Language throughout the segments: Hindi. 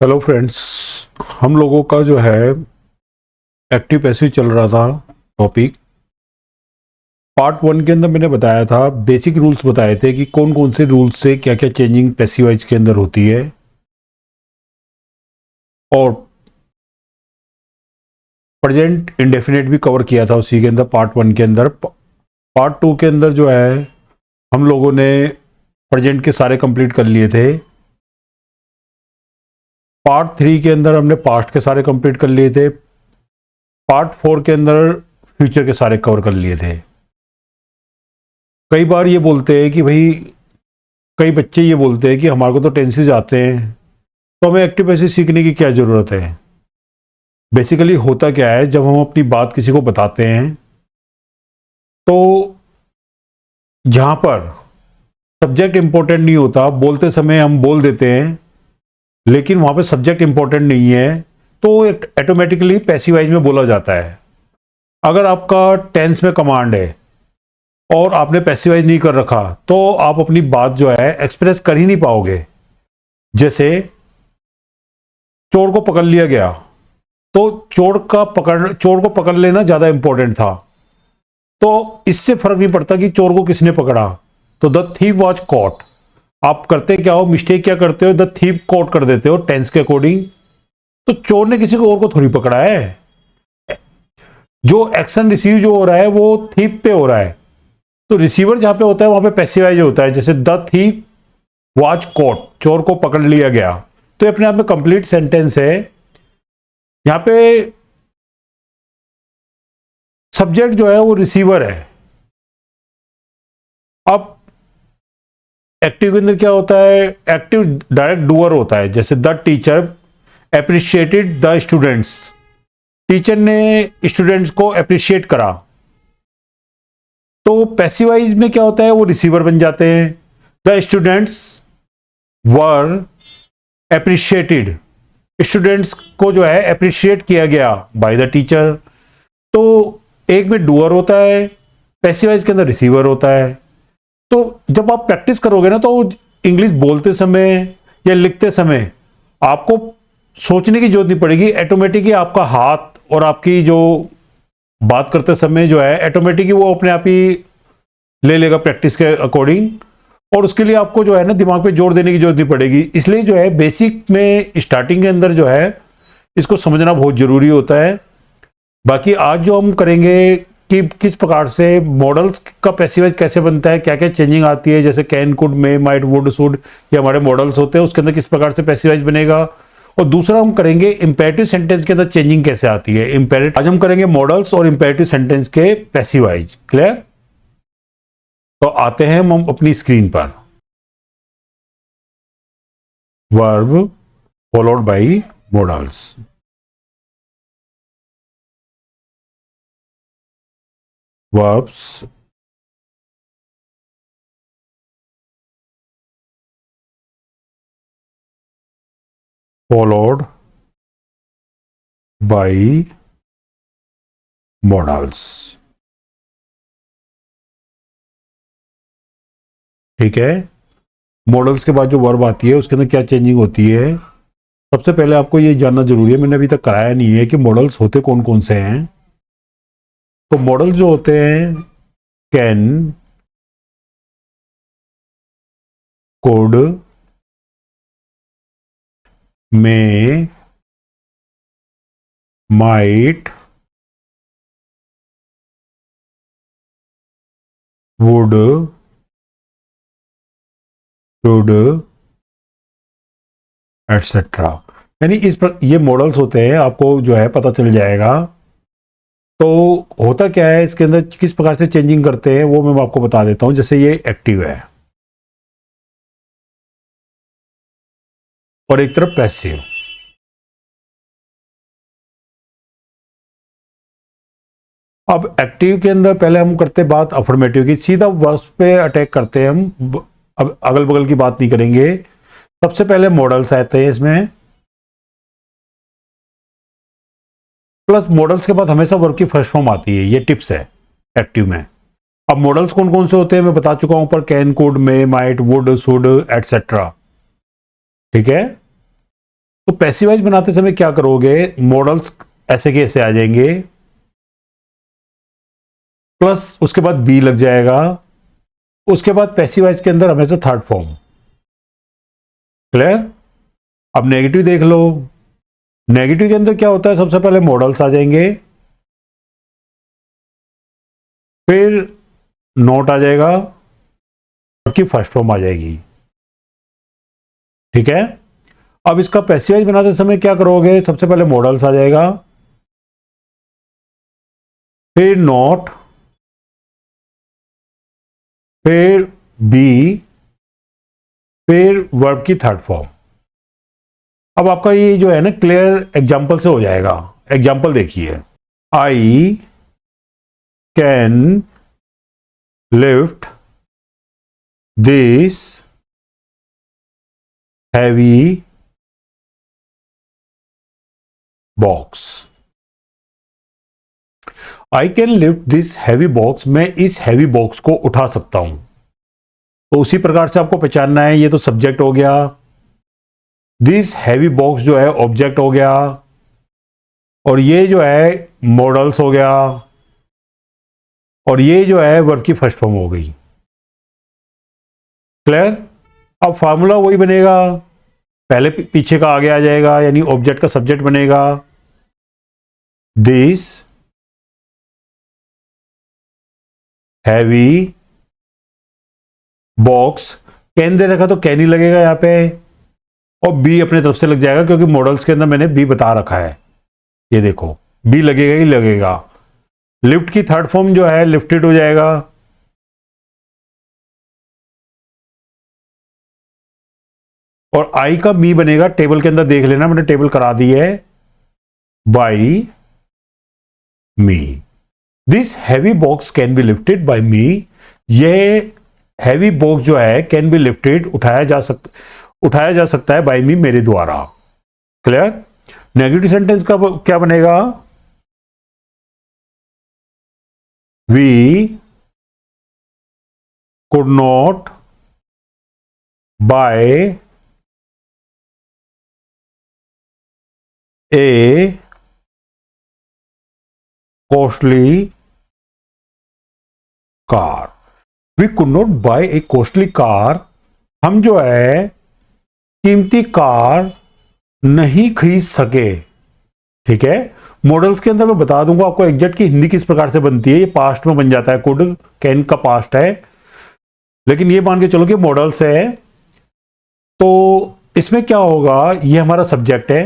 Hello friends. हम लोगों का जो है एक्टिव पैसिव चल रहा था टॉपिक। पार्ट वन के अंदर मैंने बताया था, बेसिक रूल्स बताए थे कि कौन कौन से रूल्स से क्या क्या चेंजिंग पैसिव वॉइस के अंदर होती है। और प्रेजेंट इंडेफिनेट भी कवर किया था उसी के अंदर पार्ट वन के अंदर। पार्ट टू के अंदर जो है हम लोगों ने प्रेजेंट के सारे कंप्लीट कर लिए थे। पार्ट थ्री के अंदर हमने पास्ट के सारे कंप्लीट कर लिए थे। पार्ट फोर के अंदर फ्यूचर के सारे कवर कर लिए थे। कई बार ये बोलते हैं कि भाई, कई बच्चे ये बोलते हैं कि हमारे को तो टेंसेस आते हैं, तो हमें एक्टिव पैसिव सीखने की क्या ज़रूरत है। बेसिकली होता क्या है, जब हम अपनी बात किसी को बताते हैं तो जहाँ पर सब्जेक्ट इंपॉर्टेंट नहीं होता, बोलते समय हम बोल देते हैं, लेकिन वहाँ पे सब्जेक्ट इंपॉर्टेंट नहीं है तो ऑटोमेटिकली पैसिवाइज में बोला जाता है। अगर आपका टेंस में कमांड है और आपने पैसिवाइज नहीं कर रखा तो आप अपनी बात जो है एक्सप्रेस कर ही नहीं पाओगे। जैसे चोर को पकड़ लिया गया, तो चोर को पकड़ लेना ज्यादा इंपॉर्टेंट था, तो इससे फर्क नहीं पड़ता कि चोर को किसने पकड़ा। तो द थीफ वॉज कॉट। आप करते क्या हो, मिस्टेक क्या करते हो, द थीफ कॉट कर देते हो टेंस के अकॉर्डिंग। तो चोर ने किसी को और को थोड़ी पकड़ा है, जो एक्शन रिसीव जो हो रहा है वो थीफ पे हो रहा है। तो रिसीवर जहां पे होता है वहां पे पैसिवाइज होता है। जैसे द थीफ वॉज कॉट, चोर को पकड़ लिया गया, तो अपने आप में कंप्लीट सेंटेंस है। यहां पे सब्जेक्ट जो है वो रिसीवर है। अब एक्टिव के अंदर क्या होता है, एक्टिव डायरेक्ट डूअर होता है। जैसे the teacher appreciated the students, teacher ने स्टूडेंट्स को अप्रिशिएट करा। तो पैसिवाइज में क्या होता है, वो रिसीवर बन जाते हैं। The students were appreciated, students को जो है अप्रिशिएट किया गया बाय द टीचर। तो एक में डूअर होता है, पैसिवाइज के अंदर रिसीवर होता है। तो जब आप प्रैक्टिस करोगे ना, तो इंग्लिश बोलते समय या लिखते समय आपको सोचने की जरूरत नहीं पड़ेगी। ऑटोमेटिकली आपका हाथ और आपकी जो बात करते समय जो है ऑटोमेटिकली वो अपने आप ही ले लेगा प्रैक्टिस के अकॉर्डिंग। और उसके लिए आपको जो है ना दिमाग पे जोर देने की जरूरत नहीं पड़ेगी। इसलिए जो है बेसिक में स्टार्टिंग के अंदर जो है इसको समझना बहुत जरूरी होता है। बाकी आज जो हम करेंगे कि किस प्रकार से मॉडल्स का पैसिवाइज कैसे बनता है, क्या क्या चेंजिंग आती है, जैसे can, could, may, might, would, should, ये हमारे मॉडल्स होते हैं, उसके अंदर किस प्रकार से पैसिवाइज बनेगा। और दूसरा हम करेंगे इंपेरेटिव सेंटेंस के अंदर चेंजिंग कैसे आती है। इंपेरेटिव आज हम करेंगे मॉडल्स और इंपेरेटिव सेंटेंस के पैसिवाइज। क्लियर? तो आते हैं हम अपनी स्क्रीन पर। Verb followed by models. verbs followed by modals। ठीक है, मॉडल्स के बाद जो वर्ब आती है उसके अंदर क्या चेंजिंग होती है। सबसे पहले आपको ये जानना जरूरी है, मैंने अभी तक कराया नहीं है, कि मॉडल्स होते कौन कौन से हैं। तो मॉडल जो होते हैं can, could, may, might, would, should, etcetera. यानी इस पर ये मॉडल्स होते हैं, आपको जो है पता चल जाएगा। तो होता क्या है इसके अंदर, किस प्रकार से चेंजिंग करते हैं वो मैं आपको बता देता हूं। जैसे ये एक्टिव है और एक तरफ पैसिव। अब एक्टिव के अंदर पहले हम करते हैं बात अफर्मेटिव की, सीधा वर्ब्स पे अटैक करते हैं हम। अब अगल बगल की बात नहीं करेंगे। सबसे पहले मॉडल्स आते हैं इसमें, प्लस मॉडल्स के बाद हमेशा वर्ब की फर्स्ट फॉर्म आती है। ये टिप्स है एक्टिव में। अब मॉडल्स कौन कौन से होते हैं मैं बता चुका हूं ऊपर, can, could, may, might, would, should, etcetera. ठीक है। तो पैसिवाइज बनाते समय क्या करोगे, मॉडल्स ऐसे के ऐसे आ जाएंगे, प्लस उसके बाद बी लग जाएगा, उसके बाद पैसिवाइज के अंदर हमेशा थर्ड फॉर्म। क्लियर? अब नेगेटिव देख लो। नेगेटिव के अंदर क्या होता है, सबसे पहले मॉडल्स आ जाएंगे, फिर नोट आ जाएगा, की फर्स्ट फॉर्म आ जाएगी। ठीक है? अब इसका पैसिवाइज बनाते समय क्या करोगे, सबसे पहले मॉडल्स आ जाएगा, फिर नोट, फिर बी, फिर वर्ब की थर्ड फॉर्म। अब आपका ये जो है ना क्लियर एग्जाम्पल से हो जाएगा। एग्जाम्पल देखिए, I can lift this heavy box. I can lift this heavy box, मैं इस हैवी बॉक्स को उठा सकता हूं। तो उसी प्रकार से आपको पहचानना है, ये तो सब्जेक्ट हो गया, दिस हैवी बॉक्स जो है ऑब्जेक्ट हो गया, और ये जो है मॉडल्स हो गया, और ये जो है वर्ब की फर्स्ट फॉर्म हो गई। क्लियर? अब फार्मूला वही बनेगा, पहले पीछे का आगे आ जाएगा, यानी ऑब्जेक्ट का सब्जेक्ट बनेगा, this heavy box, can they रखा तो कैन ही लगेगा यहां पे, और बी अपने तरफ से लग जाएगा क्योंकि मॉडल्स के अंदर मैंने बी बता रखा है। ये देखो बी लगेगा ही लगेगा। लिफ्ट की थर्ड फॉर्म जो है लिफ्टेड हो जाएगा, और आई का मी बनेगा, टेबल के अंदर देख लेना, मैंने टेबल करा दी है, by me. This heavy box can be lifted by me, ये हैवी बॉक्स जो है कैन बी लिफ्टेड, उठाया जा सकता है बाई मी, मेरे द्वारा। क्लियर? नेगेटिव सेंटेंस का क्या बनेगा, we could not buy a costly car. We could not buy a costly car, हम जो है कीमती कार नहीं खरीद सके। ठीक है? मॉडल्स के अंदर मैं बता दूंगा आपको एग्जैक्ट की हिंदी किस प्रकार से बनती है, ये पास्ट में बन जाता है, कुड कैन का पास्ट है, लेकिन ये मान के चलो कि मॉडल्स है, तो इसमें क्या होगा, ये हमारा सब्जेक्ट है,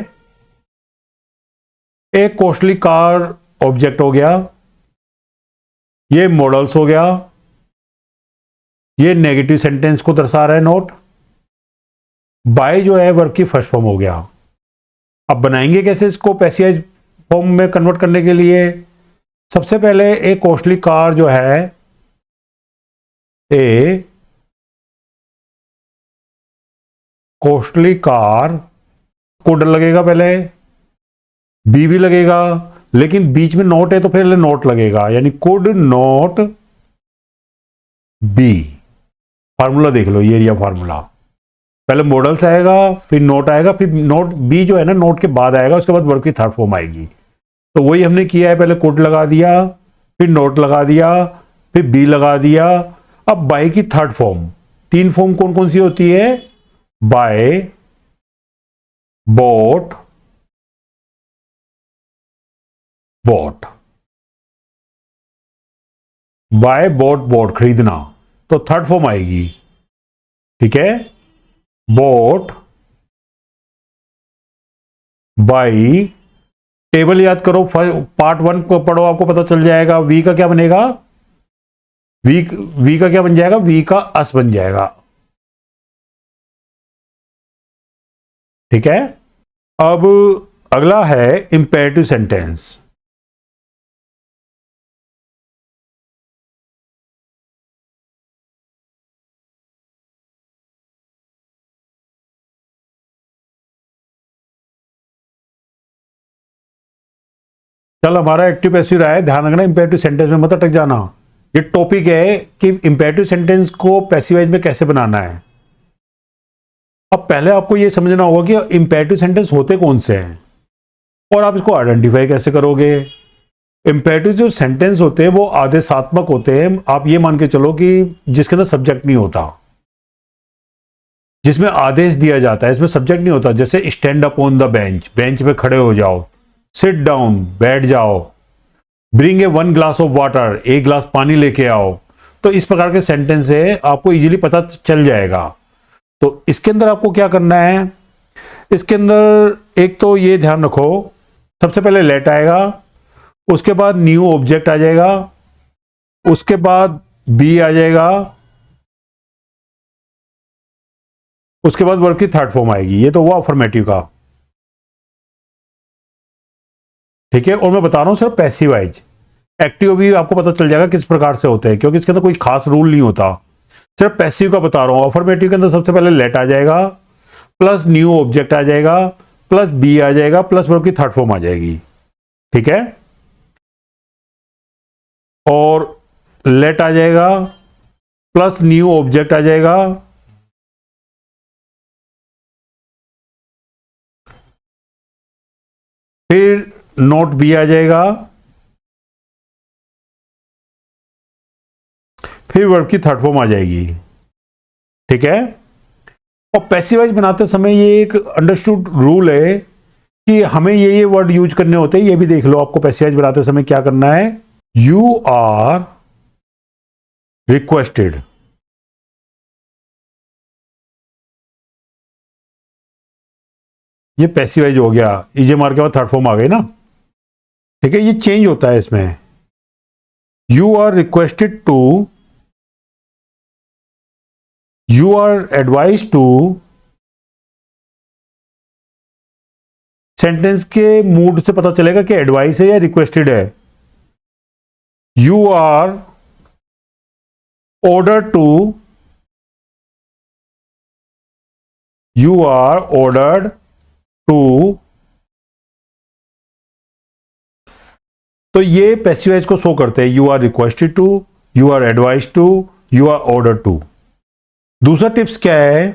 एक कॉस्टली कार ऑब्जेक्ट हो गया, ये मॉडल्स हो गया, ये नेगेटिव सेंटेंस को दर्शा रहा है नोट, बाय जो है वर्ब की फर्स्ट फॉर्म हो गया। अब बनाएंगे कैसे इसको पैसिवाइज फॉर्म में कन्वर्ट करने के लिए, सबसे पहले एक कॉस्टली कार जो है, ए कॉस्टली कार, कोड लगेगा पहले, बी भी लगेगा, लेकिन बीच में नोट है तो फिर नोट लगेगा, यानी कुड नॉट बी। फार्मूला देख लो, ये एरिया फार्मूला, पहले मॉडल्स आएगा, फिर नोट आएगा, फिर नोट बी जो है ना नोट के बाद आएगा, उसके बाद वर्ब की थर्ड फॉर्म आएगी। तो वही हमने किया है, पहले कुड लगा दिया, फिर नोट लगा दिया, फिर बी लगा दिया। अब बाय की थर्ड फॉर्म, तीन फॉर्म कौन कौन सी होती है, buy, bought, bought, buy bought bought खरीदना, तो थर्ड फॉर्म आएगी। ठीक है? बॉट बाई, टेबल याद करो, पार्ट वन को पढ़ो, आपको पता चल जाएगा। वी का क्या बनेगा, वी का क्या बन जाएगा, वी का अस बन जाएगा। ठीक है? अब अगला है इंपेरेटिव सेंटेंस। चल हमारा एक्टिव पैसिव रहा है, ध्यान रखना इंपेरेटिव सेंटेंस में मत अटक जाना। ये टॉपिक है कि इंपेरेटिव सेंटेंस को पैसिवाइज में कैसे बनाना है। अब पहले आपको ये समझना होगा कि इंपेरेटिव सेंटेंस होते कौन से हैं और आप इसको आइडेंटिफाई कैसे करोगे। इंपेरेटिव जो सेंटेंस होते हैं वो आदेशात्मक होते हैं। आप ये मान के चलो कि जिसके अंदर सब्जेक्ट नहीं होता, जिसमें आदेश दिया जाता है, इसमें सब्जेक्ट नहीं होता। जैसे stand up on the bench, bench पे खड़े हो जाओ, सिट डाउन, बैठ जाओ, bring a 1 glass of water, 1 glass पानी लेके आओ। तो इस प्रकार के सेंटेंस है, आपको इजीली पता चल जाएगा। तो इसके अंदर आपको क्या करना है, इसके अंदर एक तो ये ध्यान रखो, सबसे पहले लेट आएगा, उसके बाद न्यू ऑब्जेक्ट आ जाएगा, उसके बाद बी आ जाएगा, उसके बाद वर्ब की थर्ड फॉर्म आएगी। ये तो हुआ अफर्मेटिव का, ठीक है। और मैं बता रहा हूं सिर्फ पैसिव वाइज, एक्टिव भी आपको पता चल जाएगा किस प्रकार से होते हैं, क्योंकि इसके अंदर कोई खास रूल नहीं होता। सिर्फ पैसिव का बता रहा हूं। अफर्मेटिव के अंदर सबसे पहले लेट आ जाएगा, प्लस न्यू ऑब्जेक्ट आ जाएगा, प्लस बी आ जाएगा, प्लस वर्ब की थर्ड फॉर्म आ जाएगी, ठीक है। और लेट आ जाएगा, प्लस न्यू ऑब्जेक्ट आ जाएगा, फिर नोट बी आ जाएगा, फिर वर्ब की थर्ड फॉर्म आ जाएगी, ठीक है। और पैसिवाइज बनाते समय ये एक अंडरस्टूड रूल है कि हमें ये वर्ड यूज करने होते हैं। ये भी देख लो, आपको पैसिवाइज बनाते समय क्या करना है। यू आर रिक्वेस्टेड, ये पैसिवाइज हो गया, इजे मार के बाद थर्ड फॉर्म आ गई ना, ठीक है। ये चेंज होता है इसमें। You are requested to, you are advise to. Sentence के मूड से पता चलेगा कि एडवाइस है या रिक्वेस्टेड है। You are order to, you are ordered to. तो ये पैसिवाइज को शो करते हैं। You are requested to, you are advise to, you are order to. दूसरा टिप्स क्या है,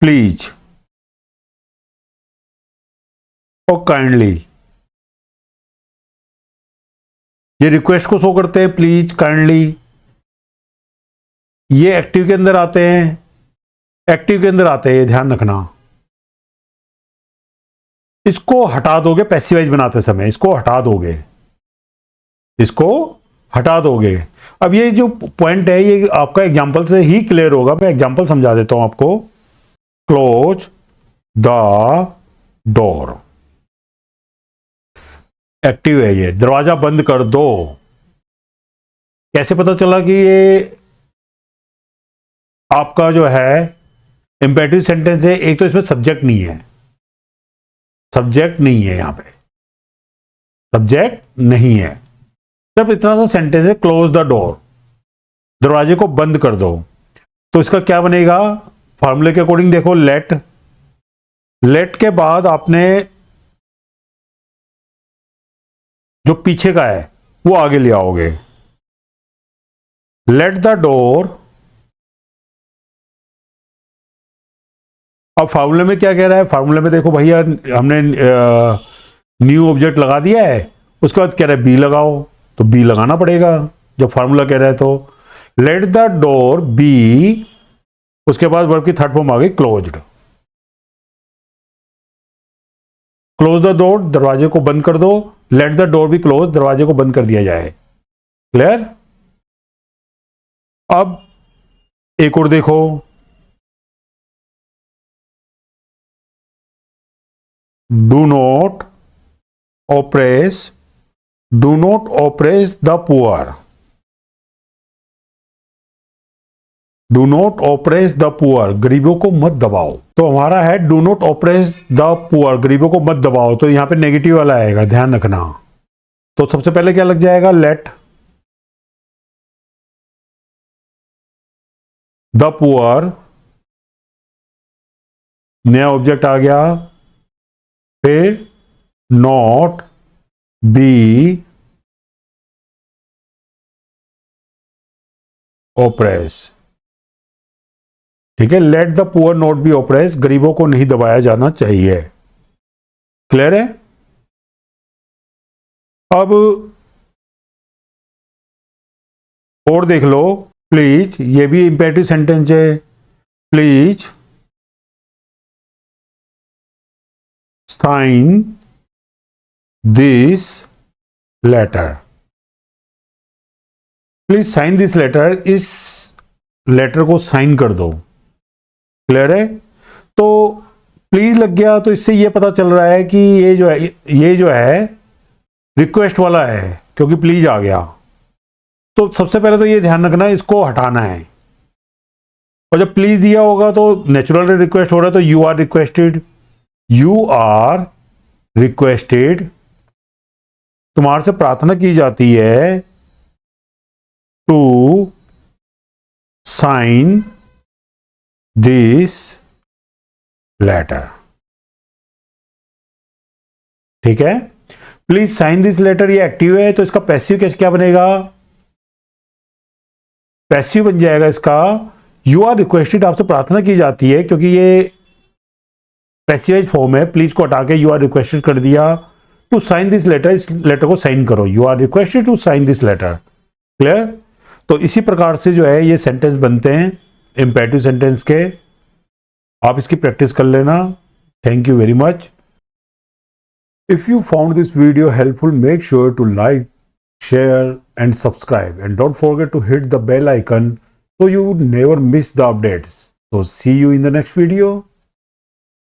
प्लीज और काइंडली। ये रिक्वेस्ट को शो करते हैं, प्लीज, काइंडली। ये एक्टिव के अंदर आते हैं, एक्टिव के अंदर आते हैं, ध्यान रखना। इसको हटा दोगे पैसिवाइज बनाते समय, इसको हटा दोगे, इसको हटा दोगे। अब ये जो पॉइंट है ये आपका एग्जांपल से ही क्लियर होगा। मैं एग्जांपल समझा देता हूं आपको। क्लोज द डोर, एक्टिव है, ये दरवाजा बंद कर दो। कैसे पता चला कि ये आपका जो है इंपेरेटिव सेंटेंस है। एक तो इसमें सब्जेक्ट नहीं है, सब्जेक्ट नहीं है, यहां पे सब्जेक्ट नहीं है, सिर्फ इतना सा सेंटेंस है, क्लोज द डोर, दरवाजे को बंद कर दो। तो इसका क्या बनेगा, फॉर्मूले के अकॉर्डिंग देखो, लेट, लेट के बाद आपने जो पीछे का है वो आगे ले आओगे। लेट द डोर, अब फार्मूले में क्या कह रहा है, फार्मूले में देखो भैया, हमने न्यू ऑब्जेक्ट लगा दिया है, उसके बाद कह रहा है बी लगाओ, तो बी लगाना पड़ेगा जब फार्मूला कह रहा है। तो लेट द डोर बी, उसके बाद वर्ब की थर्ड फॉर्म आ गई क्लोज्ड। क्लोज द डोर, दरवाजे को बंद कर दो। Let the door be close, दरवाजे को बंद कर दिया जाए। क्लियर। अब एक और देखो, do not oppress, do not oppress the poor, do not oppress the poor, गरीबों को मत दबाओ। तो हमारा है do not oppress the poor, गरीबों को मत दबाओ। तो यहां पे नेगेटिव वाला आएगा, ध्यान रखना। तो सबसे पहले क्या लग जाएगा, लेट द पुअर, नया ऑब्जेक्ट आ गया, फिर नॉट बी ऑप्रेस, ठीक है, let the poor not be oppress, गरीबों को नहीं दबाया जाना चाहिए। क्लियर है? अब और देख लो प्लीज, ये भी इंपेरेटिव सेंटेंस है। Please sign this letter, please sign this letter, इस लेटर को साइन कर दो। क्लियर है? तो प्लीज लग गया तो इससे ये पता चल रहा है कि ये जो है रिक्वेस्ट वाला है, क्योंकि प्लीज आ गया। तो सबसे पहले तो ये ध्यान रखना है, इसको हटाना है। और जब प्लीज दिया होगा तो नेचुरल रिक्वेस्ट हो रहा है, तो you are requested, you are requested, तुम्हारे से प्रार्थना की जाती है टू साइन दिस लेटर। ठीक है, प्लीज साइन दिस लेटर, ये एक्टिव है, तो इसका पैसिव केस क्या बनेगा? पैसिव बन जाएगा इसका यू आर रिक्वेस्टेड, आपसे प्रार्थना की जाती है, क्योंकि ये पैसिवाइज फॉर्म है। प्लीज को हटा के यू आर रिक्वेस्टेड कर दिया, टू साइन दिस लेटर, इस लेटर को साइन करो, you are requested to sign this letter. Clear? तो इसी प्रकार से जो है ये सेंटेंस बनते हैं इंपेरेटिव सेंटेंस के। आप इसकी प्रैक्टिस कर लेना। Thank you very much. If you found this video helpful, make sure to like, share and subscribe, and don't forget to hit the bell icon so you never miss the updates. So see you in the next video.